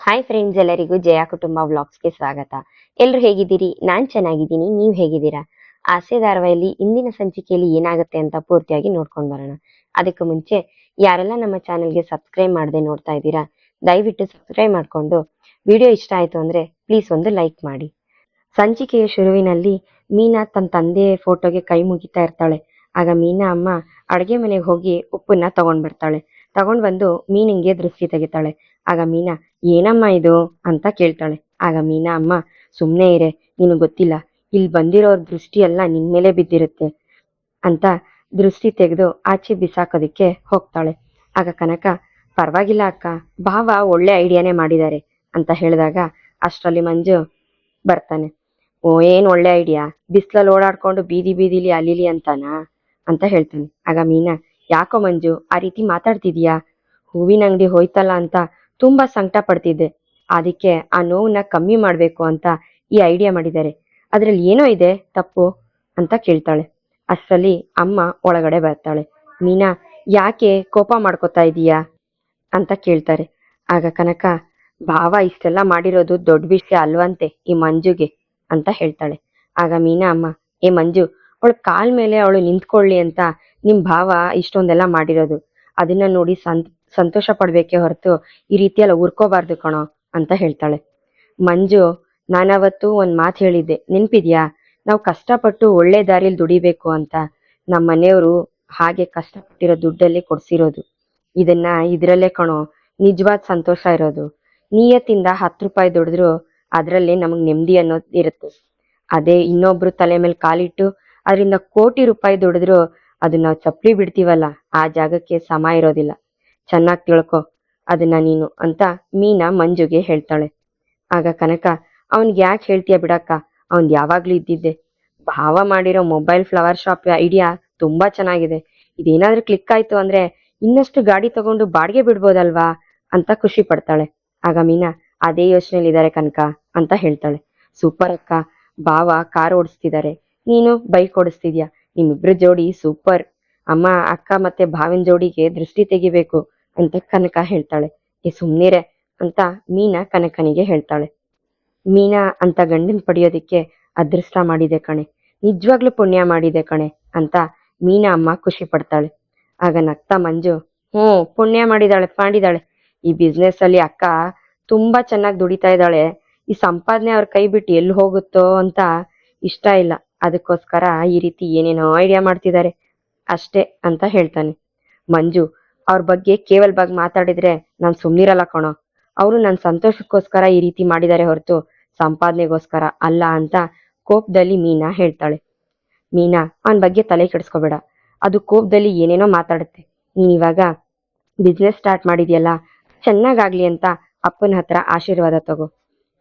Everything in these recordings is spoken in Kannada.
ಹಾಯ್ ಫ್ರೆಂಡ್ಸ್, ಎಲ್ಲರಿಗೂ ಜಯ ಕುಟುಂಬ ವ್ಲಾಗ್ಸ್ಗೆ ಸ್ವಾಗತ. ಎಲ್ಲರೂ ಹೇಗಿದ್ದೀರಿ? ನಾನ್ ಚೆನ್ನಾಗಿದ್ದೀನಿ. ನೀವು ಹೇಗಿದ್ದೀರಾ? ಆಸೆ ಧಾರಾವಾಹಿಯಲ್ಲಿ ಇಂದಿನ ಸಂಚಿಕೆಯಲ್ಲಿ ಏನಾಗುತ್ತೆ ಅಂತ ಪೂರ್ತಿಯಾಗಿ ನೋಡ್ಕೊಂಡು ಬರೋಣ. ಅದಕ್ಕೂ ಮುಂಚೆ ಯಾರೆಲ್ಲ ನಮ್ಮ ಚಾನೆಲ್ಗೆ ಸಬ್ಸ್ಕ್ರೈಬ್ ಮಾಡದೆ ನೋಡ್ತಾ ಇದ್ದೀರಾ, ದಯವಿಟ್ಟು ಸಬ್ಸ್ಕ್ರೈಬ್ ಮಾಡ್ಕೊಂಡು ವಿಡಿಯೋ ಇಷ್ಟ ಆಯ್ತು ಅಂದ್ರೆ ಪ್ಲೀಸ್ ಒಂದು ಲೈಕ್ ಮಾಡಿ. ಸಂಚಿಕೆಯ ಶುರುವಿನಲ್ಲಿ ಮೀನಾ ತನ್ನ ತಂದೆ ಫೋಟೋಗೆ ಕೈ ಮುಗಿತಾ ಇರ್ತಾಳೆ. ಆಗ ಮೀನಾ ಅಮ್ಮ ಅಡುಗೆ ಮನೆಗೆ ಹೋಗಿ ಉಪ್ಪನ್ನ ತಗೊಂಡ್ ಬರ್ತಾಳೆ. ತಗೊಂಡ್ ಬಂದು ಮೀನಿಂಗೆ ದೃಷ್ಟಿ ತೆಗಿತಾಳೆ. ಆಗ ಮೀನಾ, ಏನಮ್ಮ ಇದು ಅಂತ ಕೇಳ್ತಾಳೆ. ಆಗ ಮೀನಾ ಅಮ್ಮ, ಸುಮ್ನೆ ಇರೆ, ನಿನಗೆ ಗೊತ್ತಿಲ್ಲ, ಇಲ್ಲಿ ಬಂದಿರೋರ್ ದೃಷ್ಟಿ ಎಲ್ಲ ನಿನ್ ಮೇಲೆ ಬಿದ್ದಿರುತ್ತೆ ಅಂತ ದೃಷ್ಟಿ ತೆಗೆದು ಆಚೆ ಬಿಸಾಕೋದಿಕ್ಕೆ ಹೋಗ್ತಾಳೆ. ಆಗ ಕನಕ, ಪರವಾಗಿಲ್ಲ ಅಕ್ಕ, ಭಾವ ಒಳ್ಳೆ ಐಡಿಯಾನೇ ಮಾಡಿದ್ದಾರೆ ಅಂತ ಹೇಳಿದಾಗ ಅಷ್ಟರಲ್ಲಿ ಮಂಜು ಬರ್ತಾನೆ. ಓ, ಏನ್ ಒಳ್ಳೆ ಐಡಿಯಾ, ಬಿಸ್ಲಲ್ಲಿ ಓಡಾಡ್ಕೊಂಡು ಬೀದಿ ಬೀದಿಲಿ ಅಲಿಲಿ ಅಂತಾನಾ ಅಂತ ಹೇಳ್ತಾನೆ. ಆಗ ಮೀನಾ, ಯಾಕೋ ಮಂಜು ಆ ರೀತಿ ಮಾತಾಡ್ತಿದೀಯಾ? ಹೂವಿನ ಅಂಗಡಿ ಹೋಯ್ತಲ್ಲ ಅಂತ ತುಂಬಾ ಸಂಕಟ ಪಡ್ತಿದ್ದೆ, ಅದಕ್ಕೆ ಆ ನೋವನ್ನ ಕಮ್ಮಿ ಮಾಡ್ಬೇಕು ಅಂತ ಈ ಐಡಿಯಾ ಮಾಡಿದ್ದಾರೆ. ಅದ್ರಲ್ಲಿ ಏನೋ ಇದೆ ತಪ್ಪು ಅಂತ ಕೇಳ್ತಾಳೆ. ಅಷ್ಟರಲ್ಲಿ ಅಮ್ಮ ಒಳಗಡೆ ಬರ್ತಾಳೆ. ಮೀನಾ, ಯಾಕೆ ಕೋಪ ಮಾಡ್ಕೋತಾ ಇದೀಯಾ ಅಂತ ಕೇಳ್ತಾರೆ. ಆಗ ಕನಕ, ಭಾವ ಇಷ್ಟೆಲ್ಲ ಮಾಡಿರೋದು ದೊಡ್ಡ ವಿಷಯ ಅಲ್ವಂತೆ ಈ ಮಂಜುಗೆ ಅಂತ ಹೇಳ್ತಾಳೆ. ಆಗ ಮೀನಾ ಅಮ್ಮ, ಏ ಮಂಜು, ಅವಳ ಕಾಲ್ ಮೇಲೆ ಅವಳು ನಿಂತ್ಕೊಳ್ಳಿ ಅಂತ ನಿಮ್ ಭಾವ ಇಷ್ಟೊಂದೆಲ್ಲ ಮಾಡಿರೋದು. ಅದನ್ನ ನೋಡಿ ಸಂತೋಷ ಪಡ್ಬೇಕೆ ಹೊರತು ಈ ರೀತಿಯೆಲ್ಲ ಉರ್ಕೋಬಾರ್ದು ಕಣೋ ಅಂತ ಹೇಳ್ತಾಳೆ. ಮಂಜು, ನಾನವತ್ತು ಒಂದ್ ಮಾತು ಹೇಳಿದ್ದೆ, ನೆನ್ಪಿದ್ಯಾ? ನಾವು ಕಷ್ಟಪಟ್ಟು ಒಳ್ಳೆ ದಾರಿಯಲ್ಲಿ ದುಡಿಬೇಕು ಅಂತ. ನಮ್ಮ ಮನೆಯವರು ಹಾಗೆ ಕಷ್ಟಪಟ್ಟಿರೋ ದುಡ್ಡಲ್ಲೇ ಕೊಡ್ಸಿರೋದು. ಇದ್ರಲ್ಲೇ ಕಣೋ ನಿಜವಾದ ಸಂತೋಷ ಇರೋದು. ನಿಯತ್ತಿಂದ 10 ರೂಪಾಯಿ ದುಡಿದ್ರು ಅದ್ರಲ್ಲೇ ನಮಗ್ ನೆಮ್ಮದಿ ಅನ್ನೋದು ಇರುತ್ತೆ. ಅದೇ ಇನ್ನೊಬ್ರು ತಲೆ ಮೇಲೆ ಕಾಲಿಟ್ಟು ಅದರಿಂದ ಕೋಟಿ ರೂಪಾಯಿ ದುಡಿದ್ರು ಅದು ನಾವು ಚಪ್ಪಲಿ ಬಿಡ್ತೀವಲ್ಲ, ಆ ಜಾಗಕ್ಕೆ ಸಮ ಇರೋದಿಲ್ಲ. ಚೆನ್ನಾಗಿ ತಿಳ್ಕೊ ಅದನ್ನ ನೀನು ಅಂತ ಮೀನಾ ಮಂಜುಗೆ ಹೇಳ್ತಾಳೆ. ಆಗ ಕನಕ, ಅವನ್ಗೆ ಯಾಕೆ ಹೇಳ್ತೀಯ ಬಿಡಕ್ಕ, ಅವನ್ ಯಾವಾಗ್ಲೂ ಇದ್ದಿದ್ದೆ. ಭಾವ ಮಾಡಿರೋ ಮೊಬೈಲ್ ಫ್ಲವರ್ ಶಾಪ್ ಐಡಿಯಾ ತುಂಬಾ ಚೆನ್ನಾಗಿದೆ. ಇದೇನಾದ್ರೂ ಕ್ಲಿಕ್ ಆಯ್ತು ಅಂದ್ರೆ ಇನ್ನಷ್ಟು ಗಾಡಿ ತಗೊಂಡು ಬಾಡಿಗೆ ಬಿಡ್ಬೋದಲ್ವಾ ಅಂತ ಖುಷಿ ಪಡ್ತಾಳೆ. ಆಗ ಮೀನಾ, ಅದೇ ಯೋಚನೆಯಲ್ಲಿದ್ದಾರೆ ಕನಕ ಅಂತ ಹೇಳ್ತಾಳೆ. ಸೂಪರ್ ಅಕ್ಕ, ಭಾವ ಕಾರ್ ಓಡಿಸ್ತಿದ್ದಾರೆ, ನೀನು ಬೈಕ್ ಓಡಿಸ್ತಿದ್ಯಾ, ನಿಮ್ಮಿಬ್ರು ಜೋಡಿ ಸೂಪರ್. ಅಮ್ಮ ಅಕ್ಕ ಮತ್ತೆ ಭಾವಿನ ಜೋಡಿಗೆ ದೃಷ್ಟಿ ತೆಗಿಬೇಕು ಅಂತ ಕನಕ ಹೇಳ್ತಾಳೆ. ಏ ಸುಮ್ನಿರೆ ಅಂತ ಮೀನಾ ಕನಕನಿಗೆ ಹೇಳ್ತಾಳೆ. ಮೀನಾ ಅಂತ ಗಂಡನ್ ಪಡೆಯೋದಿಕ್ಕೆ ಅದೃಷ್ಟ ಮಾಡಿದೆ ಕಣೆ, ನಿಜವಾಗ್ಲೂ ಪುಣ್ಯ ಮಾಡಿದೆ ಕಣೆ ಅಂತ ಮೀನಾ ಅಮ್ಮ ಖುಷಿ ಪಡ್ತಾಳೆ. ಆಗ ನಗ್ತಾ ಮಂಜು, ಪುಣ್ಯ ಮಾಡಿದಾಳೆ. ಈ ಬಿಸ್ನೆಸ್ ಅಲ್ಲಿ ಅಕ್ಕ ತುಂಬಾ ಚೆನ್ನಾಗಿ ದುಡಿತಾ ಇದ್ದಾಳೆ. ಈ ಸಂಪಾದನೆ ಅವ್ರ ಕೈ ಬಿಟ್ಟು ಎಲ್ಲಿ ಹೋಗುತ್ತೋ ಅಂತ ಇಷ್ಟ ಇಲ್ಲ, ಅದಕ್ಕೋಸ್ಕರ ಈ ರೀತಿ ಏನೇನೋ ಐಡಿಯಾ ಮಾಡ್ತಿದ್ದಾರೆ ಅಷ್ಟೇ ಅಂತ ಹೇಳ್ತಾನೆ. ಮಂಜು, ಅವ್ರ ಬಗ್ಗೆ ಕೇವಲವಾಗಿ ಮಾತಾಡಿದ್ರೆ ನಾನ್ ಸುಮ್ನಿರಲ್ಲ ಕಣೋ. ಅವರು ನನ್ನ ಸಂತೋಷಕ್ಕೋಸ್ಕರ ಈ ರೀತಿ ಮಾಡಿದ್ದಾರೆ ಹೊರತು ಸಂಪಾದನೆಗೋಸ್ಕರ ಅಲ್ಲ ಅಂತ ಕೋಪದಲ್ಲಿ ಮೀನಾ ಹೇಳ್ತಾಳೆ. ಮೀನಾ, ಅವನ ಬಗ್ಗೆ ತಲೆ ಕೆಡಿಸ್ಕೋಬೇಡ, ಅದು ಕೋಪದಲ್ಲಿ ಏನೇನೋ ಮಾತಾಡುತ್ತೆ. ನೀನ್ ಇವಾಗ ಬಿಸ್ನೆಸ್ ಸ್ಟಾರ್ಟ್ ಮಾಡಿದ್ಯಲ್ಲ, ಚೆನ್ನಾಗಾಗ್ಲಿ ಅಂತ ಅಪ್ಪನ ಹತ್ರ ಆಶೀರ್ವಾದ ತಗೋ.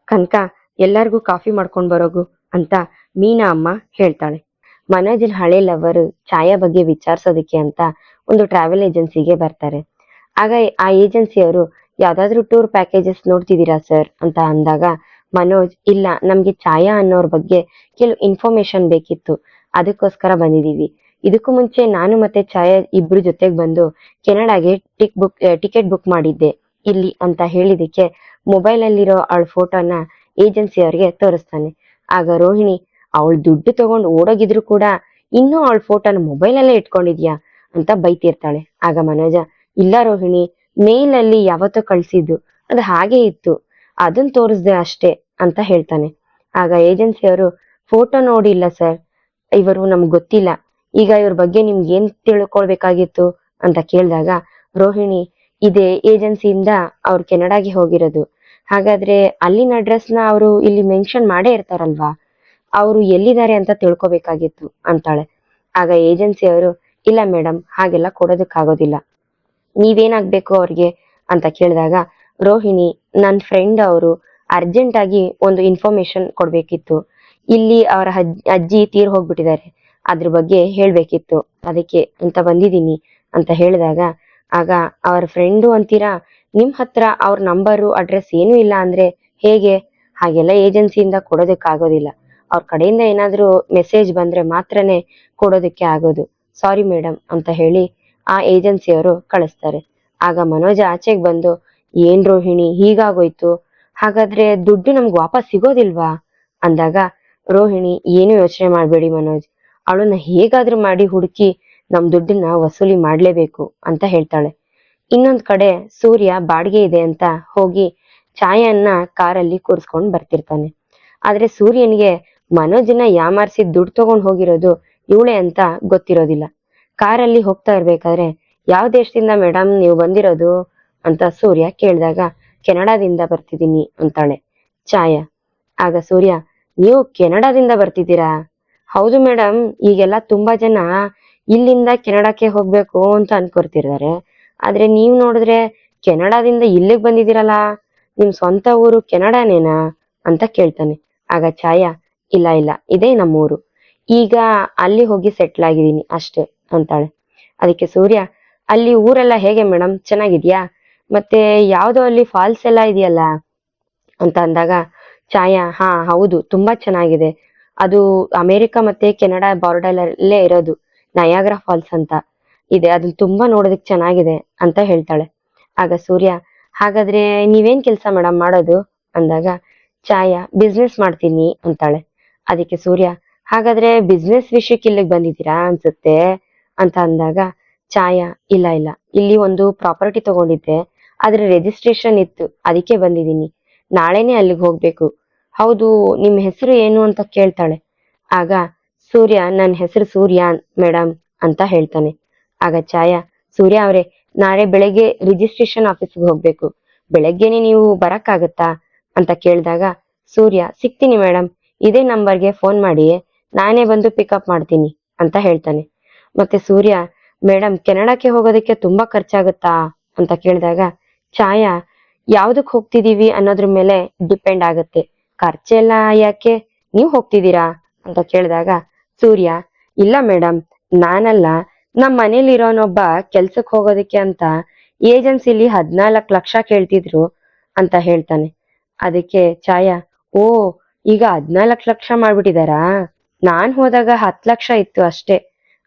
ಕನಕ, ಎಲ್ಲರಿಗೂ ಕಾಫಿ ಮಾಡ್ಕೊಂಡ್ ಬರೋಗು ಅಂತ ಮೀನಾ ಅಮ್ಮ ಹೇಳ್ತಾಳೆ. ಮನೋಜ್ ಹಳೆ ಲವರು ಛಾಯಾ ಬಗ್ಗೆ ವಿಚಾರಿಸೋದಕ್ಕೆ ಅಂತ ಒಂದು ಟ್ರಾವೆಲ್ ಏಜೆನ್ಸಿಗೆ ಬರ್ತಾರೆ. ಆಗ ಆ ಏಜೆನ್ಸಿಯವರು, ಯಾವ್ದಾದ್ರು ಟೂರ್ ಪ್ಯಾಕೇಜಸ್ ನೋಡ್ತಿದ್ದೀರಾ ಸರ್ ಅಂತ ಅಂದಾಗ ಮನೋಜ್, ಇಲ್ಲ, ನಮ್ಗೆ ಛಾಯಾ ಅನ್ನೋರ್ ಬಗ್ಗೆ ಕೆಲವು ಇನ್ಫಾರ್ಮೇಶನ್ ಬೇಕಿತ್ತು, ಅದಕ್ಕೋಸ್ಕರ ಬಂದಿದೀವಿ. ಇದಕ್ಕೂ ಮುಂಚೆ ನಾನು ಮತ್ತೆ ಛಾಯಾ ಇಬ್ರು ಜೊತೆಗೆ ಬಂದು ಕೆನಡಾಗೆ ಟಿಕೆಟ್ ಬುಕ್ ಮಾಡಿದ್ದೆ ಇಲ್ಲಿ ಅಂತ ಹೇಳಿದಕ್ಕೆ ಮೊಬೈಲ್ ಅಲ್ಲಿರೋ ಅವಳ ಫೋಟೋನ ಏಜೆನ್ಸಿ ಅವ್ರಿಗೆ ತೋರಿಸ್ತಾನೆ. ಆಗ ರೋಹಿಣಿ, ಅವಳು ದುಡ್ಡು ತಗೊಂಡು ಓಡೋಗಿದ್ರು ಕೂಡ ಇನ್ನೂ ಅವಳ ಫೋಟೋನ ಮೊಬೈಲ್ ಅಲ್ಲೇ ಇಟ್ಕೊಂಡಿದ್ಯಾ ಅಂತ ಬೈತಿರ್ತಾಳೆ. ಆಗ ಮನೋಜ, ಇಲ್ಲ ರೋಹಿಣಿ, ಮೇಲ್ ಅಲ್ಲಿ ಯಾವತ್ತೋ ಕಳ್ಸಿದ್ದು, ಅದು ಹಾಗೆ ಇತ್ತು, ಅದನ್ನ ತೋರಿಸ್ದೆ ಅಷ್ಟೇ ಅಂತ ಹೇಳ್ತಾನೆ. ಆಗ ಏಜೆನ್ಸಿಯವರು, ಫೋಟೋ ನೋಡಿಲ್ಲ ಸರ್, ಇವರು ನಮ್ಗೆ ಗೊತ್ತಿಲ್ಲ, ಈಗ ಇವ್ರ ಬಗ್ಗೆ ನಿಮ್ಗೆ ಏನ್ ತಿಳ್ಕೊಳ್ಬೇಕಾಗಿತ್ತು ಅಂತ ಕೇಳಿದಾಗ ರೋಹಿಣಿ, ಇದೇ ಏಜೆನ್ಸಿಯಿಂದ ಅವ್ರು ಕೆನಡಾಗೆ ಹೋಗಿರೋದು, ಹಾಗಾದ್ರೆ ಅಲ್ಲಿನ ಅಡ್ರೆಸ್ ನ ಅವರು ಇಲ್ಲಿ ಮೆನ್ಷನ್ ಮಾಡೇ ಇರ್ತಾರಲ್ವಾ, ಅವರು ಎಲ್ಲಿದ್ದಾರೆ ಅಂತ ತಿಳ್ಕೊಬೇಕಾಗಿತ್ತು ಅಂತಾಳೆ. ಆಗ ಏಜೆನ್ಸಿ ಅವರು, ಇಲ್ಲ ಮೇಡಮ್, ಹಾಗೆಲ್ಲ ಕೊಡೋದಕ್ಕಾಗೋದಿಲ್ಲ, ನೀವೇನಾಗ್ಬೇಕು ಅವ್ರಿಗೆ ಅಂತ ಕೇಳಿದಾಗ ರೋಹಿಣಿ, ನನ್ನ ಫ್ರೆಂಡ್ ಅವರು ಅರ್ಜೆಂಟ್ ಆಗಿ ಒಂದು ಇನ್ಫಾರ್ಮೇಶನ್ ಕೊಡ್ಬೇಕಿತ್ತು, ಇಲ್ಲಿ ಅವರ ಅಜ್ಜಿ ತೀರ್ ಹೋಗ್ಬಿಟ್ಟಿದ್ದಾರೆ, ಅದ್ರ ಬಗ್ಗೆ ಹೇಳ್ಬೇಕಿತ್ತು, ಅದಕ್ಕೆ ಅಂತ ಬಂದಿದ್ದೀನಿ ಅಂತ ಹೇಳಿದಾಗ ಆಗ ಅವ್ರ ಫ್ರೆಂಡು ಅಂತೀರಾ, ನಿಮ್ ಹತ್ರ ಅವ್ರ ನಂಬರು ಅಡ್ರೆಸ್ ಏನೂ ಇಲ್ಲ ಅಂದ್ರೆ ಹೇಗೆ? ಹಾಗೆಲ್ಲ ಏಜೆನ್ಸಿಯಿಂದ ಕೊಡೋದಕ್ಕಾಗೋದಿಲ್ಲ, ಅವ್ರ ಕಡೆಯಿಂದ ಏನಾದ್ರೂ ಮೆಸೇಜ್ ಬಂದ್ರೆ ಮಾತ್ರನೇ ಕೊಡೋದಕ್ಕೆ ಆಗೋದು, ಸಾರಿ ಮೇಡಮ್ ಅಂತ ಹೇಳಿ ಆ ಏಜೆನ್ಸಿಯವರು ಕಳಿಸ್ತಾರೆ. ಆಗ ಮನೋಜ ಆಚೆಗೆ ಬಂದು, ಏನ್ ರೋಹಿಣಿ ಹೀಗಾಗೋಯ್ತು, ಹಾಗಾದ್ರೆ ದುಡ್ಡು ನಮ್ಗೆ ವಾಪಸ್ ಸಿಗೋದಿಲ್ವಾ ಅಂದಾಗ ರೋಹಿಣಿ ಏನು ಯೋಚನೆ ಮಾಡ್ಬೇಡಿ ಮನೋಜ್, ಅವಳನ್ನ ಹೇಗಾದ್ರೂ ಮಾಡಿ ಹುಡುಕಿ ನಮ್ ದುಡ್ಡನ್ನ ವಸೂಲಿ ಮಾಡ್ಲೇಬೇಕು ಅಂತ ಹೇಳ್ತಾಳೆ. ಇನ್ನೊಂದ್ ಕಡೆ ಸೂರ್ಯ ಬಾಡಿಗೆ ಇದೆ ಅಂತ ಹೋಗಿ ಛಾಯನ್ನ ಕಾರಲ್ಲಿ ಕೂರ್ಸ್ಕೊಂಡ್ ಬರ್ತಿರ್ತಾನೆ. ಆದ್ರೆ ಸೂರ್ಯನ್ಗೆ ಮನೋಜನ್ನ ಯಾಮಾರಿಸಿ ದುಡ್ಡು ತಗೊಂಡ್ ಹೋಗಿರೋದು ಇವಳೆ ಅಂತ ಗೊತ್ತಿರೋದಿಲ್ಲ. ಕಾರಲ್ಲಿ ಹೋಗ್ತಾ ಇರ್ಬೇಕಾದ್ರೆ ಯಾವ ದೇಶದಿಂದ ಮೇಡಮ್ ನೀವು ಬಂದಿರೋದು ಅಂತ ಸೂರ್ಯ ಕೇಳಿದಾಗ ಕೆನಡಾದಿಂದ ಬರ್ತಿದ್ದೀನಿ ಅಂತಾಳೆ ಛಾಯ. ಆಗ ಸೂರ್ಯ, ನೀವು ಕೆನಡಾದಿಂದ ಬರ್ತಿದ್ದೀರಾ? ಹೌದು ಮೇಡಮ್, ಈಗೆಲ್ಲ ತುಂಬಾ ಜನ ಇಲ್ಲಿಂದ ಕೆನಡಾಕ್ಕೆ ಹೋಗ್ಬೇಕು ಅಂತ ಅನ್ಕೊಳ್ತಿದ್ದಾರೆ. ಆದ್ರೆ ನೀವ್ ನೋಡಿದ್ರೆ ಕೆನಡಾದಿಂದ ಇಲ್ಲಿಗೆ ಬಂದಿದ್ದೀರಲ್ಲ, ನಿಮ್ ಸ್ವಂತ ಊರು ಕೆನಡಾನೇನಾ ಅಂತ ಕೇಳ್ತಾನೆ. ಆಗ ಛಾಯ, ಇಲ್ಲ ಇಲ್ಲ, ಇದೇ ನಮ್ಮೂರು, ಈಗ ಅಲ್ಲಿ ಹೋಗಿ ಸೆಟ್ಲ್ ಆಗಿದ್ದೀನಿ ಅಷ್ಟೇ ಅಂತಾಳೆ. ಅದಕ್ಕೆ ಸೂರ್ಯ, ಅಲ್ಲಿ ಊರೆಲ್ಲ ಹೇಗೆ ಮೇಡಮ್, ಚೆನ್ನಾಗಿದ್ಯಾ? ಮತ್ತೆ ಯಾವ್ದೋ ಅಲ್ಲಿ ಫಾಲ್ಸ್ ಎಲ್ಲ ಇದೆಯಲ್ಲ ಅಂತ ಅಂದಾಗ ಛಾಯ, ಹಾ ಹೌದು, ತುಂಬಾ ಚೆನ್ನಾಗಿದೆ. ಅದು ಅಮೆರಿಕ ಮತ್ತೆ ಕೆನಡಾ ಬಾರ್ಡರ್ ಅಲ್ಲೇ ಇರೋದು, ನಯಾಗ್ರಾ ಫಾಲ್ಸ್ ಅಂತ ಇದೆ, ಅದನ್ನ ತುಂಬಾ ನೋಡೋದಕ್ ಚೆನ್ನಾಗಿದೆ ಅಂತ ಹೇಳ್ತಾಳೆ. ಆಗ ಸೂರ್ಯ, ಹಾಗಾದ್ರೆ ನೀವೇನ್ ಕೆಲ್ಸ ಮೇಡಮ್ ಮಾಡೋದು ಅಂದಾಗ ಛಾಯ, ಬಿಸ್ನೆಸ್ ಮಾಡ್ತೀನಿ ಅಂತಾಳೆ. ಅದಕ್ಕೆ ಸೂರ್ಯ, ಹಾಗಾದ್ರೆ ಬಿಸ್ನೆಸ್ ವಿಷಯಕ್ಕೆ ಇಲ್ಲಿಗೆ ಬಂದಿದ್ದೀರಾ ಅನ್ಸುತ್ತೆ ಅಂತ ಅಂದಾಗ ಛಾಯ, ಇಲ್ಲ ಇಲ್ಲ, ಇಲ್ಲಿ ಒಂದು ಪ್ರಾಪರ್ಟಿ ತಗೊಂಡಿದ್ದೆ, ಅದ್ರ ರಿಜಿಸ್ಟ್ರೇಷನ್ ಇತ್ತು, ಅದಕ್ಕೆ ಬಂದಿದ್ದೀನಿ, ನಾಳೆನೆ ಅಲ್ಲಿಗೆ ಹೋಗ್ಬೇಕು. ಹೌದು, ನಿಮ್ ಹೆಸರು ಏನು ಅಂತ ಕೇಳ್ತಾಳೆ. ಆಗ ಸೂರ್ಯ, ನನ್ನ ಹೆಸರು ಸೂರ್ಯ ಮೇಡಮ್ ಅಂತ ಹೇಳ್ತಾನೆ. ಆಗ ಛಾಯ, ಸೂರ್ಯ ಅವ್ರೆ, ನಾಳೆ ಬೆಳಗ್ಗೆ ರಿಜಿಸ್ಟ್ರೇಷನ್ ಆಫೀಸ್ಗೆ ಹೋಗ್ಬೇಕು, ಬೆಳಗ್ಗೆನೆ ನೀವು ಬರಕ್ಕಾಗತ್ತಾ ಅಂತ ಕೇಳಿದಾಗ ಸೂರ್ಯ, ಸಿಗ್ತೀನಿ ಮೇಡಮ್, ಇದೇ ನಂಬರ್ಗೆ ಫೋನ್ ಮಾಡಿ, ನಾನೇ ಬಂದು ಪಿಕಪ್ ಮಾಡ್ತೀನಿ ಅಂತ ಹೇಳ್ತಾನೆ. ಮತ್ತೆ ಸೂರ್ಯ, ಮೇಡಮ್ ಕೆನಡಾಕ್ಕೆ ಹೋಗೋದಕ್ಕೆ ತುಂಬಾ ಖರ್ಚಾಗುತ್ತಾ ಅಂತ ಕೇಳಿದಾಗ ಛಾಯ, ಯಾವ್ದಕ್ ಹೋಗ್ತಿದೀವಿ ಅನ್ನೋದ್ರ ಮೇಲೆ ಡಿಪೆಂಡ್ ಆಗುತ್ತೆ, ಖರ್ಚೆಲ್ಲ ಯಾಕೆ, ನೀವ್ ಹೋಗ್ತಿದ್ದೀರಾ ಅಂತ ಕೇಳಿದಾಗ ಸೂರ್ಯ, ಇಲ್ಲ ಮೇಡಮ್, ನಾನಲ್ಲ, ನಮ್ ಮನೇಲಿ ಇರೋನೊಬ್ಬ ಕೆಲ್ಸಕ್ ಹೋಗೋದಕ್ಕೆ ಅಂತ ಏಜೆನ್ಸಿಲಿ 14 ಲಕ್ಷ ಕೇಳ್ತಿದ್ರು ಅಂತ ಹೇಳ್ತಾನೆ. ಅದಕ್ಕೆ ಛಾಯ, ಓ, ಈಗ 14 ಲಕ್ಷ ಮಾಡ್ಬಿಟ್ಟಿದಾರಾ, ನಾನ್ ಹೋದಾಗ 10 ಲಕ್ಷ ಇತ್ತು ಅಷ್ಟೇ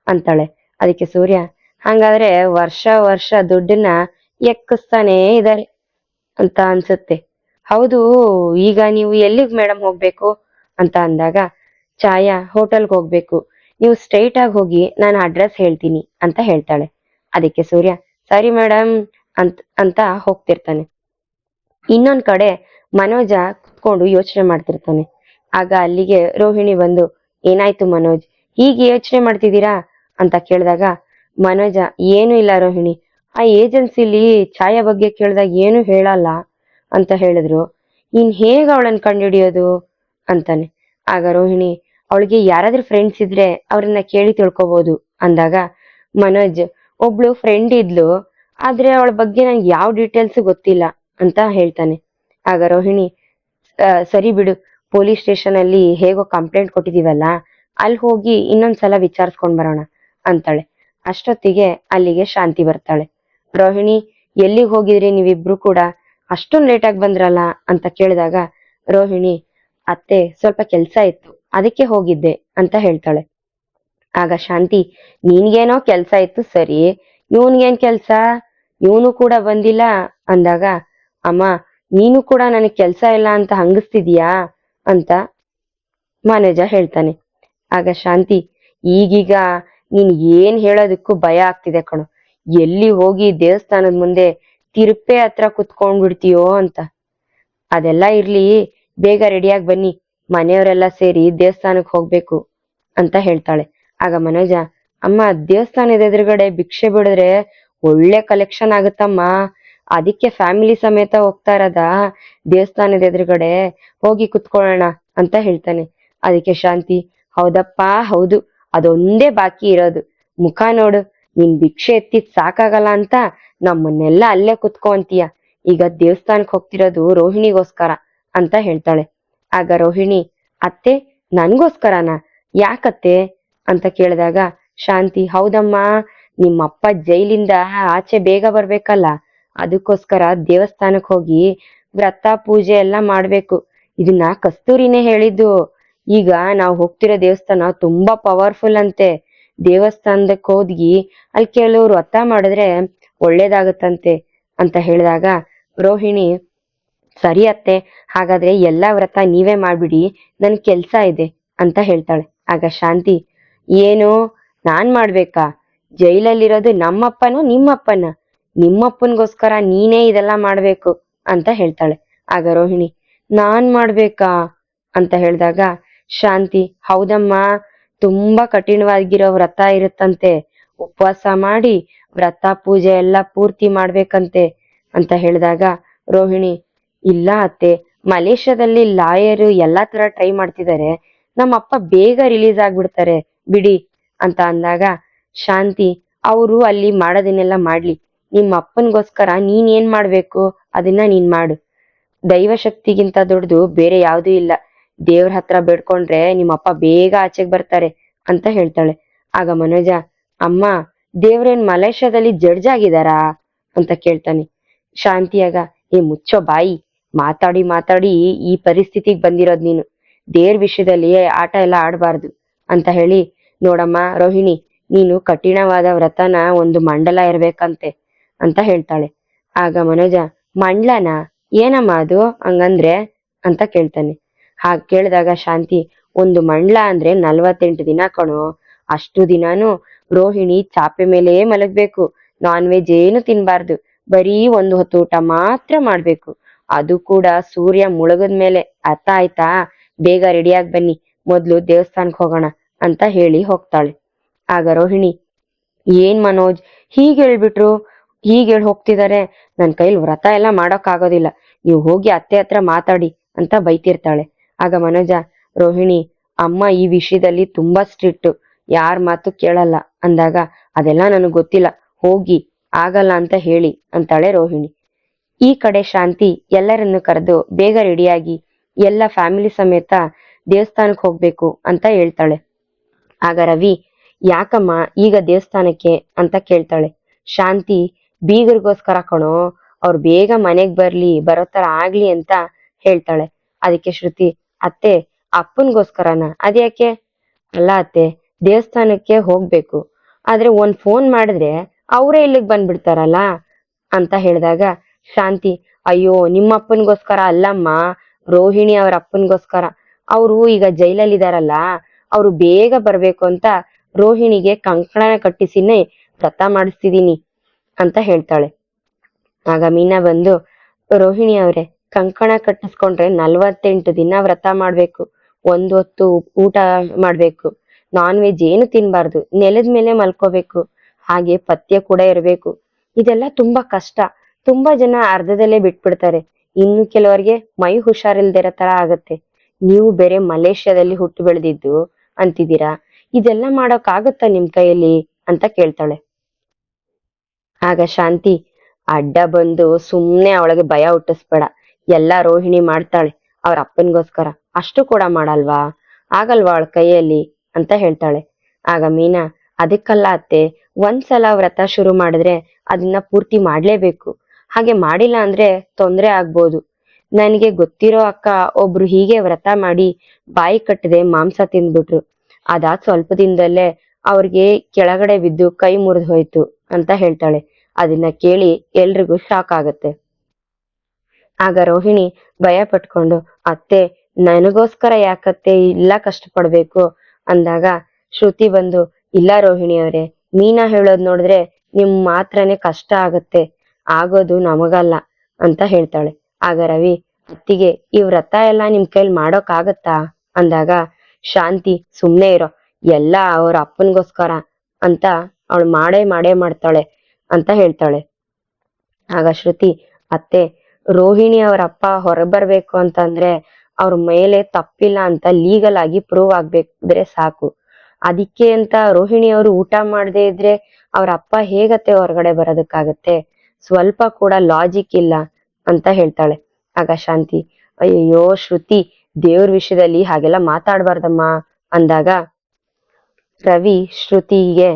ಅಂತಾಳೆ. ಅದಕ್ಕೆ ಸೂರ್ಯ, ಹಂಗಾದ್ರೆ ವರ್ಷ ವರ್ಷ ದುಡ್ಡನ್ನ ಎಕ್ಕಿಸ್ತಾನೇ ಇದಾರೆ ಅಂತ ಅನ್ಸುತ್ತೆ. ಹೌದು, ಈಗ ನೀವು ಎಲ್ಲಿಗ್ ಮೇಡಮ್ ಹೋಗ್ಬೇಕು ಅಂತ ಅಂದಾಗ ಛಾಯ, ಹೋಟೆಲ್ಗೆ ಹೋಗ್ಬೇಕು, ನೀವು ಸ್ಟ್ರೈಟ್ ಆಗಿ ಹೋಗಿ ನಾನು ಅಡ್ರೆಸ್ ಹೇಳ್ತೀನಿ ಅಂತ ಹೇಳ್ತಾಳೆ. ಅದಕ್ಕೆ ಸೂರ್ಯ, ಸರಿ ಮೇಡಮ್ ಅಂತ ಹೋಗ್ತಿರ್ತಾನೆ. ಇನ್ನೊಂದ್ ಕಡೆ ಮನೋಜ ಕುತ್ಕೊಂಡು ಯೋಚನೆ ಮಾಡ್ತಿರ್ತಾನೆ. ಆಗ ಅಲ್ಲಿಗೆ ರೋಹಿಣಿ ಬಂದು, ಏನಾಯ್ತು ಮನೋಜ್, ಹೀಗೆ ಯೋಚನೆ ಮಾಡ್ತಿದ್ದೀರಾ ಅಂತ ಕೇಳಿದಾಗ ಮನೋಜ, ಏನು ಇಲ್ಲ ರೋಹಿಣಿ, ಆ ಏಜೆನ್ಸಿಲಿ ಛಾಯಾ ಬಗ್ಗೆ ಕೇಳಿದಾಗ ಏನು ಹೇಳಲ್ಲ ಅಂತ ಹೇಳಿದ್ರು, ಇನ್ ಹೇಗ ಅವಳನ್ನ ಕಂಡುಹಿಡಿಯೋದು ಅಂತಾನೆ. ಆಗ ರೋಹಿಣಿ, ಅವಳಿಗೆ ಯಾರಾದ್ರೂ ಫ್ರೆಂಡ್ಸ್ ಇದ್ರೆ ಅವ್ರನ್ನ ಕೇಳಿ ತಿಳ್ಕೊಬಹುದು ಅಂದಾಗ ಮನೋಜ್, ಒಬ್ಳು ಫ್ರೆಂಡ್ ಇದ್ಲು, ಆದ್ರೆ ಅವಳ ಬಗ್ಗೆ ನಂಗೆ ಯಾವ ಡೀಟೇಲ್ಸ್ ಗೊತ್ತಿಲ್ಲ ಅಂತ ಹೇಳ್ತಾನೆ. ಆಗ ರೋಹಿಣಿ, ಸರಿ ಬಿಡು, ಪೊಲೀಸ್ ಸ್ಟೇಷನ್ ಅಲ್ಲಿ ಹೇಗೋ ಕಂಪ್ಲೇಂಟ್ ಕೊಟ್ಟಿದೀವಲ್ಲ, ಅಲ್ಲಿ ಹೋಗಿ ಇನ್ನೊಂದ್ಸಲ ವಿಚಾರಿಸ್ಕೊಂಡ್ ಬರೋಣ ಅಂತಾಳೆ. ಅಷ್ಟೊತ್ತಿಗೆ ಅಲ್ಲಿಗೆ ಶಾಂತಿ ಬರ್ತಾಳೆ. ರೋಹಿಣಿ, ಎಲ್ಲಿಗೆ ಹೋಗಿದ್ರಿ ನೀವಿಬ್ರು ಕೂಡ, ಅಷ್ಟೊಂದ್ ಲೇಟ್ ಆಗಿ ಬಂದ್ರಲ್ಲ ಅಂತ ಕೇಳಿದಾಗ ರೋಹಿಣಿ, ಅತ್ತೆ ಸ್ವಲ್ಪ ಕೆಲ್ಸ ಇತ್ತು ಅದಕ್ಕೆ ಹೋಗಿದ್ದೆ ಅಂತ ಹೇಳ್ತಾಳೆ. ಆಗ ಶಾಂತಿ, ನಿನ್ಗೇನೋ ಕೆಲ್ಸ ಇತ್ತು ಸರಿ, ಇವನ್ಗೇನ್ ಕೆಲ್ಸ, ಇವನು ಕೂಡ ಬಂದಿಲ್ಲ ಅಂದಾಗ ಅಮ್ಮ, ನೀನು ಕೂಡ ನನಗ್ ಕೆಲ್ಸ ಇಲ್ಲ ಅಂತ ಹಂಗಿಸ್ತಿದೀಯಾ ಅಂತ ಮನೋಜ ಹೇಳ್ತಾನೆ. ಆಗ ಶಾಂತಿ, ಈಗೀಗ ನೀನ್ ಏನ್ ಹೇಳೋದಕ್ಕೂ ಭಯ ಆಗ್ತಿದೆ ಕಣೋ, ಎಲ್ಲಿ ಹೋಗಿ ದೇವಸ್ಥಾನದ ಮುಂದೆ ತಿರುಪೆ ಹತ್ರ ಕುತ್ಕೊಂಡ್ಬಿಡ್ತೀಯೋ ಅಂತ. ಅದೆಲ್ಲ ಇರ್ಲಿ, ಬೇಗ ರೆಡಿಯಾಗಿ ಬನ್ನಿ, ಮನೆಯವರೆಲ್ಲ ಸೇರಿ ದೇವಸ್ಥಾನಕ್ ಹೋಗ್ಬೇಕು ಅಂತ ಹೇಳ್ತಾಳೆ. ಆಗ ಮನೋಜ, ಅಮ್ಮ ದೇವಸ್ಥಾನದ ಎದುರುಗಡೆ ಭಿಕ್ಷೆ ಬಿಡಿದ್ರೆ ಒಳ್ಳೆ ಕಲೆಕ್ಷನ್ ಆಗುತ್ತಮ್ಮ, ಅದಕ್ಕೆ ಫ್ಯಾಮಿಲಿ ಸಮೇತ ಹೋಗ್ತಾ ಇರೋದ, ದೇವಸ್ಥಾನದ ಎದುರುಗಡೆ ಹೋಗಿ ಕುತ್ಕೊಳ್ಳೋಣ ಅಂತ ಹೇಳ್ತಾನೆ. ಅದಕ್ಕೆ ಶಾಂತಿ, ಹೌದಪ್ಪ ಹೌದು, ಅದೊಂದೇ ಬಾಕಿ ಇರೋದು, ಮುಖ ನೋಡು, ನೀನ್ ಭಿಕ್ಷೆ ಎತ್ತಿದ್ ಸಾಕಾಗಲ್ಲ ಅಂತ ನಮ್ಮನ್ನೆಲ್ಲ ಅಲ್ಲೇ ಕುತ್ಕೊಂತೀಯ, ಈಗ ದೇವಸ್ಥಾನಕ್ ಹೋಗ್ತಿರೋದು ರೋಹಿಣಿಗೋಸ್ಕರ ಅಂತ ಹೇಳ್ತಾಳೆ. ಆಗ ರೋಹಿಣಿ, ಅತ್ತೆ ನನ್ಗೋಸ್ಕರನಾ, ಯಾಕತ್ತೆ ಅಂತ ಕೇಳಿದಾಗ ಶಾಂತಿ, ಹೌದಮ್ಮ, ನಿಮ್ಮಪ್ಪ ಜೈಲಿಂದ ಆಚೆ ಬೇಗ ಬರ್ಬೇಕಲ್ಲ, ಅದಕ್ಕೋಸ್ಕರ ದೇವಸ್ಥಾನಕ್ ಹೋಗಿ ವ್ರತ ಪೂಜೆ ಎಲ್ಲ ಮಾಡ್ಬೇಕು, ಇದನ್ನ ಕಸ್ತೂರಿನೇ ಹೇಳಿದ್ದು. ಈಗ ನಾವು ಹೋಗ್ತಿರೋ ದೇವಸ್ಥಾನ ತುಂಬಾ ಪವರ್ಫುಲ್ ಅಂತೆ, ದೇವಸ್ಥಾನದಕ್ ಹೋಗಿ ಅಲ್ಲಿ ಕೆಲವ್ರು ವ್ರತ ಮಾಡಿದ್ರೆ ಒಳ್ಳೇದಾಗತ್ತಂತೆ ಅಂತ ಹೇಳಿದಾಗ ರೋಹಿಣಿ, ಸರಿ ಅತ್ತೆ, ಹಾಗಾದ್ರೆ ಎಲ್ಲಾ ವ್ರತ ನೀವೇ ಮಾಡ್ಬಿಡಿ, ನನ್ ಕೆಲ್ಸ ಇದೆ ಅಂತ ಹೇಳ್ತಾಳೆ. ಆಗ ಶಾಂತಿ, ಏನು ನಾನ್ ಮಾಡ್ಬೇಕಾ? ಜೈಲಲ್ಲಿರೋದು ನಮ್ಮಪ್ಪನೋ ನಿಮ್ಮಪ್ಪನ? ನಿಮ್ಮಪ್ಪನ್ಗೋಸ್ಕರ ನೀನೇ ಇದೆಲ್ಲ ಮಾಡ್ಬೇಕು ಅಂತ ಹೇಳ್ತಾಳೆ. ಆಗ ರೋಹಿಣಿ, ನಾನ್ ಮಾಡ್ಬೇಕಾ ಅಂತ ಹೇಳಿದಾಗ ಶಾಂತಿ, ಹೌದಮ್ಮ, ತುಂಬಾ ಕಠಿಣವಾಗಿರೋ ವ್ರತ ಇರುತ್ತಂತೆ, ಉಪವಾಸ ಮಾಡಿ ವ್ರತ ಪೂಜೆ ಎಲ್ಲ ಪೂರ್ತಿ ಮಾಡ್ಬೇಕಂತೆ ಅಂತ ಹೇಳಿದಾಗ ರೋಹಿಣಿ, ಇಲ್ಲ ಅತ್ತೆ, ಮಲೇಷ್ಯಾದಲ್ಲಿ ಲಾಯರು ಎಲ್ಲಾ ತರ ಟ್ರೈ ಮಾಡ್ತಿದ್ದಾರೆ, ನಮ್ಮಪ್ಪ ಬೇಗ ರಿಲೀಸ್ ಆಗ್ಬಿಡ್ತಾರೆ ಬಿಡಿ ಅಂತ ಅಂದಾಗ ಶಾಂತಿ, ಅವರು ಅಲ್ಲಿ ಮಾಡೋದನ್ನೆಲ್ಲ ಮಾಡ್ಲಿ, ನಿಮ್ಮ ಅಪ್ಪನ್ಗೋಸ್ಕರ ನೀನ್ ಏನ್ ಮಾಡ್ಬೇಕು ಅದನ್ನ ನೀನ್ ಮಾಡು. ದೈವ ಶಕ್ತಿಗಿಂತ ದೊಡ್ಡದು ಬೇರೆ ಯಾವ್ದೂ ಇಲ್ಲ. ದೇವ್ರ ಹತ್ರ ಬೇಡ್ಕೊಂಡ್ರೆ ನಿಮ್ಮಪ್ಪ ಬೇಗ ಆಚೆಗ್ ಬರ್ತಾರೆ ಅಂತ ಹೇಳ್ತಾಳೆ. ಆಗ ಮನೋಜ, ಅಮ್ಮ, ದೇವ್ರೇನ್ ಮಲೇಷ್ಯಾದಲ್ಲಿ ಜಡ್ಜ್ ಆಗಿದಾರಾ ಅಂತ ಕೇಳ್ತಾನೆ. ಶಾಂತಿಯಾಗ, ಏ ಮುಚ್ಚೋ ಬಾಯಿ, ಮಾತಾಡಿ ಮಾತಾಡಿ ಈ ಪರಿಸ್ಥಿತಿಗೆ ಬಂದಿರೋದ್ ನೀನು. ದೇವ್ರ ವಿಷಯದಲ್ಲಿ ಆಟ ಎಲ್ಲ ಆಡಬಾರ್ದು ಅಂತ ಹೇಳಿ, ನೋಡಮ್ಮ ರೋಹಿಣಿ, ನೀನು ಕಠಿಣವಾದ ವ್ರತನ ಒಂದು ಮಂಡಲ ಇರ್ಬೇಕಂತೆ ಅಂತ ಹೇಳ್ತಾಳೆ. ಆಗ ಮನೋಜ, ಮಂಡ್ಲನ ಏನಮ್ಮ ಅದು ಹಂಗಂದ್ರೆ ಅಂತ ಕೇಳ್ತಾನೆ. ಹಾಗ್ ಕೇಳಿದಾಗ ಶಾಂತಿ, ಒಂದು ಮಂಡ್ಲ ಅಂದ್ರೆ 48 ದಿನ ಕಣೋ. ಅಷ್ಟು ದಿನಾನು ರೋಹಿಣಿ ಚಾಪೆ ಮೇಲೆಯೇ ಮಲಗ್ಬೇಕು, ನಾನ್ ವೆಜ್ ಏನು ತಿನ್ಬಾರ್ದು, ಬರೀ ಒಂದು ಹೊತ್ತು ಊಟ ಮಾತ್ರ ಮಾಡ್ಬೇಕು, ಅದು ಕೂಡ ಸೂರ್ಯ ಮುಳುಗದ್ಮೇಲೆ. ಅರ್ಥ ಆಯ್ತಾ? ಬೇಗ ರೆಡಿಯಾಗಿ ಬನ್ನಿ, ಮೊದ್ಲು ದೇವಸ್ಥಾನಕ್ ಹೋಗೋಣ ಅಂತ ಹೇಳಿ ಹೋಗ್ತಾಳೆ. ಆಗ ರೋಹಿಣಿ, ಏನ್ ಮನೋಜ್ ಹೀಗ್ ಹೇಳ್ಬಿಟ್ರು, ಹೀಗ್ ಹೇಳಿ ಹೋಗ್ತಿದಾರೆ, ನನ್ ಕೈಲಿ ವ್ರತ ಎಲ್ಲ ಮಾಡೋಕ್ ಆಗೋದಿಲ್ಲ, ನೀವು ಹೋಗಿ ಅತ್ತೆ ಹತ್ರ ಮಾತಾಡಿ ಅಂತ ಬೈತಿರ್ತಾಳೆ. ಆಗ ಮನೋಜ, ರೋಹಿಣಿ, ಅಮ್ಮ ಈ ವಿಷಯದಲ್ಲಿ ತುಂಬಾ ಸ್ಟ್ರಿಕ್ಟ್, ಯಾರ್ ಮಾತು ಕೇಳಲ್ಲ ಅಂದಾಗ, ಅದೆಲ್ಲ ನನಗ್ ಗೊತ್ತಿಲ್ಲ, ಹೋಗಿ ಆಗಲ್ಲ ಅಂತ ಹೇಳಿ ಅಂತಾಳೆ ರೋಹಿಣಿ. ಈ ಕಡೆ ಶಾಂತಿ ಎಲ್ಲರನ್ನು ಕರೆದು ಬೇಗ ರೆಡಿಯಾಗಿ ಎಲ್ಲ ಫ್ಯಾಮಿಲಿ ಸಮೇತ ದೇವಸ್ಥಾನಕ್ಕೆ ಹೋಗ್ಬೇಕು ಅಂತ ಹೇಳ್ತಾಳೆ. ಆಗ ರವಿ, ಯಾಕಮ್ಮ ಈಗ ದೇವಸ್ಥಾನಕ್ಕೆ ಅಂತ ಕೇಳ್ತಾಳೆ. ಶಾಂತಿ, ಬೀಗರಿಗೋಸ್ಕರ ಕಣೋ, ಅವ್ರು ಬೇಗ ಮನೆಗ್ ಬರೋ ತರ ಆಗ್ಲಿ ಅಂತ ಹೇಳ್ತಾಳೆ. ಅದಕ್ಕೆ ಶ್ರುತಿ, ಅತ್ತೆ, ಅಪ್ಪನ್ಗೋಸ್ಕರನ? ಅದ್ಯಾಕೆ? ಅಲ್ಲ ಅತ್ತೆ, ದೇವಸ್ಥಾನಕ್ಕೆ ಹೋಗ್ಬೇಕು, ಆದ್ರೆ ಒಂದ್ ಫೋನ್ ಮಾಡಿದ್ರೆ ಅವರೇ ಇಲ್ಲಿಗೆ ಬಂದ್ಬಿಡ್ತಾರಲ್ಲ ಅಂತ ಹೇಳಿದಾಗ ಶಾಂತಿ, ಅಯ್ಯೋ, ನಿಮ್ಮ ಅಪ್ಪನ್ಗೋಸ್ಕರ ಅಲ್ಲಮ್ಮ, ರೋಹಿಣಿ ಅವ್ರ ಅಪ್ಪನ್ಗೋಸ್ಕರ. ಅವರು ಈಗ ಜೈಲಲ್ಲಿದಾರಲ್ಲ, ಅವ್ರು ಬೇಗ ಬರ್ಬೇಕು ಅಂತ ರೋಹಿಣಿಗೆ ಕಂಕಣ ಕಟ್ಟಿಸಿನೇ ವ್ರತ ಮಾಡಿಸ್ತಿದೀನಿ ಅಂತ ಹೇಳ್ತಾಳೆ. ಆಗ ಮೀನಾ ಬಂದು, ರೋಹಿಣಿ ಅವ್ರೆ, ಕಂಕಣ ಕಟ್ಟಿಸ್ಕೊಂಡ್ರೆ 48 ದಿನ ವ್ರತ ಮಾಡ್ಬೇಕು, ಹೊತ್ತು ಊಟ ಮಾಡ್ಬೇಕು, ನಾನ್ ವೆಜ್ ಏನು ತಿನ್ಬಾರ್ದು, ನೆಲದ ಮೇಲೆ ಮಲ್ಕೋಬೇಕು, ಹಾಗೆ ಪಥ್ಯ ಕೂಡ ಇರಬೇಕು. ಇದೆಲ್ಲ ತುಂಬಾ ಕಷ್ಟ, ತುಂಬಾ ಜನ ಅರ್ಧದಲ್ಲೇ ಬಿಟ್ಬಿಡ್ತಾರೆ, ಇನ್ನು ಕೆಲವರಿಗೆ ಮೈ ಹುಷಾರಿಲ್ದಿರೋ ತರ ಆಗತ್ತೆ. ನೀವು ಬೇರೆ ಮಲೇಷ್ಯಾದಲ್ಲಿ ಹುಟ್ಟು ಬೆಳೆದಿದ್ದು ಅಂತಿದ್ದೀರಾ, ಇದೆಲ್ಲ ಮಾಡೋಕ್ ಆಗತ್ತಾ ನಿಮ್ ಕೈಯಲ್ಲಿ ಅಂತ ಕೇಳ್ತಾಳೆ. ಆಗ ಶಾಂತಿ, ಅಡ್ಡ ಬಂದು ಸುಮ್ನೆ ಅವಳಿಗೆ ಭಯ ಹುಟ್ಟಿಸ್ಬೇಡ, ಎಲ್ಲಾ ರೋಹಿಣಿ ಮಾಡ್ತಾಳೆ ಅವ್ರ ಅಪ್ಪನ್ಗೋಸ್ಕರ, ಅಷ್ಟು ಕೂಡ ಮಾಡಲ್ವಾ, ಆಗಲ್ವಾ ಅವಳ ಕೈಯಲ್ಲಿ ಅಂತ ಹೇಳ್ತಾಳೆ. ಆಗ ಮೀನಾ, ಅದಕ್ಕಲ್ಲ ಅತ್ತೆ, ಒಂದ್ಸಲ ವ್ರತ ಶುರು ಮಾಡಿದ್ರೆ ಅದನ್ನ ಪೂರ್ತಿ ಮಾಡ್ಲೇಬೇಕು, ಹಾಗೆ ಮಾಡಿಲ್ಲ ಅಂದ್ರೆ ತೊಂದ್ರೆ ಆಗ್ಬೋದು. ನನಗೆ ಗೊತ್ತಿರೋ ಅಕ್ಕ ಒಬ್ರು ಹೀಗೆ ವ್ರತ ಮಾಡಿ ಬಾಯಿ ಕಟ್ಟದೆ ಮಾಂಸ ತಿಂದ್ಬಿಟ್ರು, ಅದಾದ್ ಸ್ವಲ್ಪ ದಿನದಲ್ಲೇ ಅವ್ರಿಗೆ ಕೆಳಗಡೆ ಬಿದ್ದು ಕೈ ಮುರಿದು ಹೋಯ್ತು ಅಂತ ಹೇಳ್ತಾಳೆ. ಅದನ್ನ ಕೇಳಿ ಎಲ್ರಿಗೂ ಶಾಕ್ ಆಗತ್ತೆ. ಆಗ ರೋಹಿಣಿ ಭಯ ಪಟ್ಕೊಂಡು, ಅತ್ತೆ, ನನಗೋಸ್ಕರ ಯಾಕತ್ತೆ ಇಲ್ಲ ಕಷ್ಟ ಪಡ್ಬೇಕು ಅಂದಾಗ ಶ್ರುತಿ ಬಂದು, ಇಲ್ಲ ರೋಹಿಣಿ ಅವರೇ, ಮೀನಾ ಹೇಳೋದ್ ನೋಡಿದ್ರೆ ನಿಮ್ ಮಾತ್ರನೇ ಕಷ್ಟ ಆಗತ್ತೆ, ಆಗೋದು ನಮಗಲ್ಲ ಅಂತ ಹೇಳ್ತಾಳೆ. ಆಗ ರವಿ, ಅತ್ತಿಗೆ, ಈ ವ್ರತ ಎಲ್ಲ ನಿಮ್ ಕೈಲಿ ಮಾಡೋಕ್ ಆಗತ್ತಾ ಅಂದಾಗ ಶಾಂತಿ, ಸುಮ್ನೆ ಇರೋ, ಎಲ್ಲ ಅವ್ರ ಅಪ್ಪನ್ಗೋಸ್ಕರ ಅಂತ ಅವಳು ಮಾಡೇ ಮಾಡ್ತಾಳೆ ಅಂತ ಹೇಳ್ತಾಳೆ. ಆಗ ಶ್ರುತಿ, ಅತ್ತೆ, ರೋಹಿಣಿ ಅವ್ರ ಅಪ್ಪ ಹೊರಬರ್ಬೇಕು ಅಂತಂದ್ರೆ ಅವ್ರ ಮೇಲೆ ತಪ್ಪಿಲ್ಲ ಅಂತ ಲೀಗಲ್ ಆಗಿ ಪ್ರೂವ್ ಆಗ್ಬೇಕಿದ್ರೆ ಸಾಕು, ಅದಕ್ಕೆ ಅಂತ ರೋಹಿಣಿ ಅವರು ಊಟ ಮಾಡದೇ ಇದ್ರೆ ಅವ್ರ ಅಪ್ಪ ಹೇಗತ್ತೆ ಹೊರಗಡೆ ಬರೋದಕ್ಕಾಗತ್ತೆ, ಸ್ವಲ್ಪ ಕೂಡ ಲಾಜಿಕ್ ಇಲ್ಲ ಅಂತ ಹೇಳ್ತಾಳೆ. ಆಗ ಶಾಂತಿ, ಅಯ್ಯೋ ಶ್ರುತಿ, ದೇವ್ರ ವಿಷಯದಲ್ಲಿ ಹಾಗೆಲ್ಲ ಮಾತಾಡ್ಬಾರ್ದಮ್ಮ ಅಂದಾಗ ರವಿ ಶ್ರುತಿಗೆ,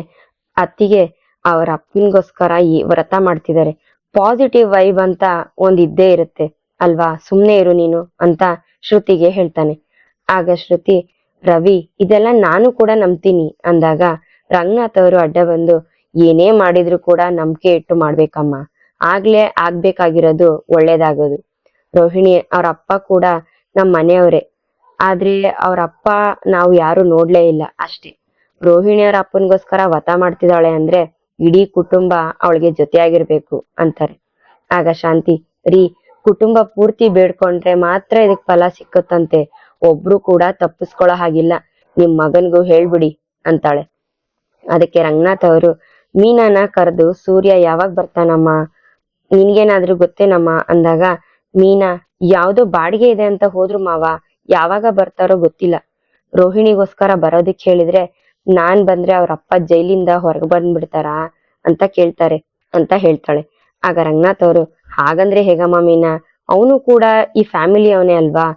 ಅತ್ತಿಗೆ, ಅವ್ರ ಅಪ್ಪನಿಗೋಸ್ಕರ ಈ ವ್ರತ ಮಾಡ್ತಿದ್ದಾರೆ, ಪಾಸಿಟಿವ್ ವೈಬ್ ಅಂತ ಒಂದ್ ಇದ್ದೇ ಇರುತ್ತೆ ಅಲ್ವಾ, ಸುಮ್ನೆ ಇರು ನೀನು ಅಂತ ಶ್ರುತಿಗೆ ಹೇಳ್ತಾನೆ. ಆಗ ಶ್ರುತಿ, ರವಿ, ಇದೆಲ್ಲ ನಾನು ಕೂಡ ನಂಬ್ತೀನಿ ಅಂದಾಗ ರಂಗನಾಥ್ ಅವರು ಅಡ್ಡ ಬಂದು, ಏನೇ ಮಾಡಿದ್ರು ಕೂಡ ನಂಬಿಕೆ ಇಟ್ಟು ಮಾಡ್ಬೇಕಮ್ಮ, ಆಗ್ಲೇ ಆಗ್ಬೇಕಾಗಿರೋದು ಒಳ್ಳೇದಾಗೋದು, ರೋಹಿಣಿ ಅವ್ರ ಅಪ್ಪ ಕೂಡ ನಮ್ ಮನೆಯವರೇ, ಆದ್ರೆ ಅವ್ರ ಅಪ್ಪ ನಾವು ಯಾರು ನೋಡ್ಲೇ ಇಲ್ಲ ಅಷ್ಟೇ. ರೋಹಿಣಿ ಅವ್ರ ಅಪ್ಪನಿಗೋಸ್ಕರ ವ್ರತ ಮಾಡ್ತಿದ್ದಾಳೆ ಅಂದ್ರೆ ಇಡೀ ಕುಟುಂಬ ಅವಳಿಗೆ ಜೊತೆಯಾಗಿರ್ಬೇಕು ಅಂತಾರೆ. ಆಗ ಶಾಂತಿ, ರೀ, ಕುಟುಂಬ ಪೂರ್ತಿ ಬೇಡ್ಕೊಂಡ್ರೆ ಮಾತ್ರ ಇದಕ್ ಫಲ ಸಿಕ್ಕುತ್ತಂತೆ, ಒಬ್ರು ಕೂಡ ತಪ್ಪಿಸ್ಕೊಳೋ ಹಾಗಿಲ್ಲ, ನಿಮ್ ಮಗನ್ಗೂ ಹೇಳ್ಬಿಡಿ ಅಂತಾಳೆ. ಅದಕ್ಕೆ ರಂಗನಾಥ್ ಅವರು ಮೀನಾನ ಕರೆದು, ಸೂರ್ಯ ಯಾವಾಗ ಬರ್ತಾನಮ್ಮ, ನಿನ್ಗೇನಾದ್ರೂ ಗೊತ್ತೇನಮ್ಮ ಅಂದಾಗ, ಮೀನಾ, ಯಾವ್ದೋ ಬಾಡಿಗೆ ಇದೆ ಅಂತ ಹೋದ್ರು ಮಾವ, ಯಾವಾಗ ಬರ್ತಾರೋ ಗೊತ್ತಿಲ್ಲ. ರೋಹಿಣಿಗೋಸ್ಕರ ಬರೋದಿಕ್ ಹೇಳಿದ್ರೆ ನಾನ್ ಬಂದ್ರೆ ಅವ್ರ ಅಪ್ಪ ಜೈಲಿಂದ ಹೊರಗ್ ಬಂದ್ಬಿಡ್ತಾರಾ ಅಂತ ಕೇಳ್ತಾರೆ ಅಂತ ಹೇಳ್ತಾಳೆ. ಆಗ ರಂಗನಾಥ್ ಅವರು, ಹಾಗಂದ್ರೆ ಹೇಗಮ್ಮ ಮೀನಾ, ಅವನು ಕೂಡ ಈ ಫ್ಯಾಮಿಲಿ ಅವನೇ ಅಲ್ವಾ,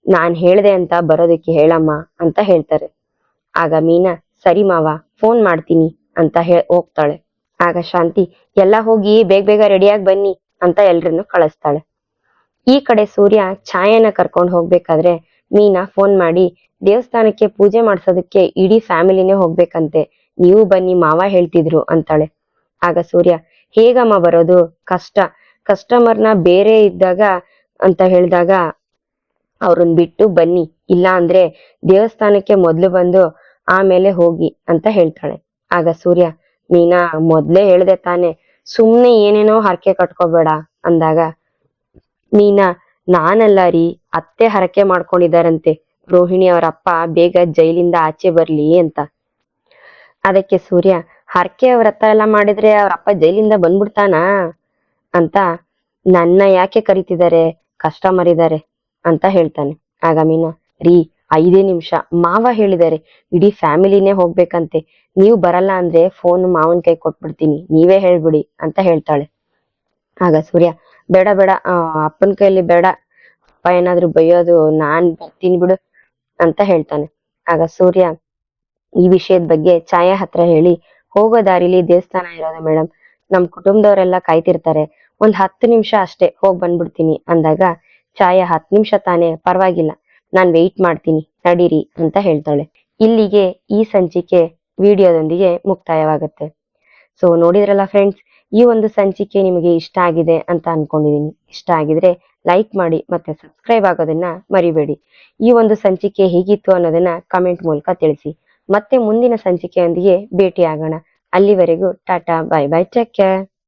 ನಾನ್ ಹೇಳ್ದೆ ಅಂತ ಬರೋದಕ್ಕೆ ಹೇಳಮ್ಮ ಅಂತ ಹೇಳ್ತಾರೆ. ಆಗ ಮೀನಾ, ಸರಿ ಮಾವ, ಫೋನ್ ಮಾಡ್ತೀನಿ ಅಂತ ಹೋಗ್ತಾಳೆ. ಆಗ ಶಾಂತಿ, ಎಲ್ಲ ಹೋಗಿ ಬೇಗ ಬೇಗ ರೆಡಿಯಾಗಿ ಬನ್ನಿ ಅಂತ ಎಲ್ರನ್ನು ಕಳಿಸ್ತಾಳೆ. ಈ ಕಡೆ ಸೂರ್ಯ ಛಾಯನ ಕರ್ಕೊಂಡು ಹೋಗ್ಬೇಕಾದ್ರೆ ಮೀನಾ ಫೋನ್ ಮಾಡಿ, ದೇವಸ್ಥಾನಕ್ಕೆ ಪೂಜೆ ಮಾಡ್ಸೋದಕ್ಕೆ ಇಡೀ ಫ್ಯಾಮಿಲಿನೇ ಹೋಗ್ಬೇಕಂತೆ, ನೀವು ಬನ್ನಿ ಮಾವ ಹೇಳ್ತಿದ್ರು ಅಂತಾಳೆ. ಆಗ ಸೂರ್ಯ, ಹೇಗಮ್ಮ ಬರೋದು, ಕಷ್ಟ, ಕಸ್ಟಮರ್ನ ಬೇರೆ ಇದ್ದಾಗ ಅಂತ ಹೇಳಿದಾಗ ಅವ್ರನ್ನ ಬಿಟ್ಟು ಬನ್ನಿ, ಇಲ್ಲ ಅಂದ್ರೆ ದೇವಸ್ಥಾನಕ್ಕೆ ಮೊದ್ಲು ಬಂದು ಆಮೇಲೆ ಹೋಗಿ ಅಂತ ಹೇಳ್ತಾಳೆ. ಆಗ ಸೂರ್ಯ, ಮೀನಾ, ಮೊದ್ಲೇ ಹೇಳ್ದೆ ತಾನೆ, ಸುಮ್ನೆ ಏನೇನೋ ಹರಕೆ ಕಟ್ಕೋಬೇಡ ಅಂದಾಗ ಮೀನಾ, ನಾನಲ್ಲ ರೀ, ಅತ್ತೆ ಹರಕೆ ಮಾಡ್ಕೊಂಡಿದಾರಂತೆ, ರೋಹಿಣಿ ಅವರ ಅಪ್ಪ ಬೇಗ ಜೈಲಿಂದ ಆಚೆ ಬರ್ಲಿ ಅಂತ. ಅದಕ್ಕೆ ಸೂರ್ಯ, ಹರಕೆ ವ್ರತ ಎಲ್ಲ ಮಾಡಿದ್ರೆ ಅವ್ರ ಅಪ್ಪ ಜೈಲಿಂದ ಬಂದ್ಬಿಡ್ತಾನಾ ಅಂತ, ನನ್ನ ಯಾಕೆ ಕರಿತಿದ್ದಾರೆ, ಕಸ್ಟಮರ್ ಇದಾರೆ ಅಂತ ಹೇಳ್ತಾನೆ. ಆಗ ಮೀನಾ, ರೀ, 5 ನಿಮಿಷ, ಮಾವ ಹೇಳಿದಾರೆ ಇಡೀ ಫ್ಯಾಮಿಲಿನೇ ಹೋಗ್ಬೇಕಂತೆ, ನೀವು ಬರಲ್ಲ ಅಂದ್ರೆ ಫೋನ್ ಮಾವನ್ ಕೈ ಕೊಟ್ಬಿಡ್ತೀನಿ, ನೀವೇ ಹೇಳ್ಬಿಡಿ ಅಂತ ಹೇಳ್ತಾಳೆ. ಆಗ ಸೂರ್ಯ, ಬೇಡ ಬೇಡ, ಅಪ್ಪನ ಕೈಲಿ ಬೇಡ, ಅಪ್ಪ ಏನಾದ್ರು ಬೈಯೋದು, ನಾನ್ ಬರ್ತೀನಿ ಬಿಡು ಅಂತ ಹೇಳ್ತಾನೆ. ಆಗ ಸೂರ್ಯ ಈ ವಿಷಯದ ಬಗ್ಗೆ ಛಾಯಾ ಹತ್ರ ಹೇಳಿ, ಹೋಗೋ ದಾರಿಲಿ ದೇವಸ್ಥಾನ ಇರೋದು ಮೇಡಮ್, ನಮ್ ಕುಟುಂಬದವರೆಲ್ಲ ಕಾಯ್ತಿರ್ತಾರೆ, ಒಂದ್ 10 ನಿಮಿಷ ಅಷ್ಟೇ, ಹೋಗ್ ಬಂದ್ಬಿಡ್ತೀನಿ ಅಂದಾಗ ಛಾಯಾ, 10 ನಿಮಿಷ ತಾನೇ, ಪರವಾಗಿಲ್ಲ, ನಾನ್ ವೆಯ್ಟ್ ಮಾಡ್ತೀನಿ, ನಡೀರಿ ಅಂತ ಹೇಳ್ತಾಳೆ. ಇಲ್ಲಿಗೆ ಈ ಸಂಚಿಕೆ ವಿಡಿಯೋದೊಂದಿಗೆ ಮುಕ್ತಾಯವಾಗುತ್ತೆ. ಸೊ ನೋಡಿದ್ರಲ್ಲ ಫ್ರೆಂಡ್ಸ್, ಈ ಒಂದು ಸಂಚಿಕೆ ನಿಮಗೆ ಇಷ್ಟ ಆಗಿದೆ ಅಂತ ಅನ್ಕೊಂಡಿದೀನಿ. ಇಷ್ಟ ಆಗಿದ್ರೆ ಲೈಕ್ ಮಾಡಿ ಮತ್ತೆ ಸಬ್ಸ್ಕ್ರೈಬ್ ಆಗೋದನ್ನ ಮರಿಬೇಡಿ. ಈ ಒಂದು ಸಂಚಿಕೆ ಹೇಗಿತ್ತು ಅನ್ನೋದನ್ನ ಕಮೆಂಟ್ ಮೂಲಕ ತಿಳಿಸಿ. ಮತ್ತೆ ಮುಂದಿನ ಸಂಚಿಕೆಯೊಂದಿಗೆ ಭೇಟಿ ಆಗೋಣ. ಅಲ್ಲಿವರೆಗೂ Tata, bye bye, take care.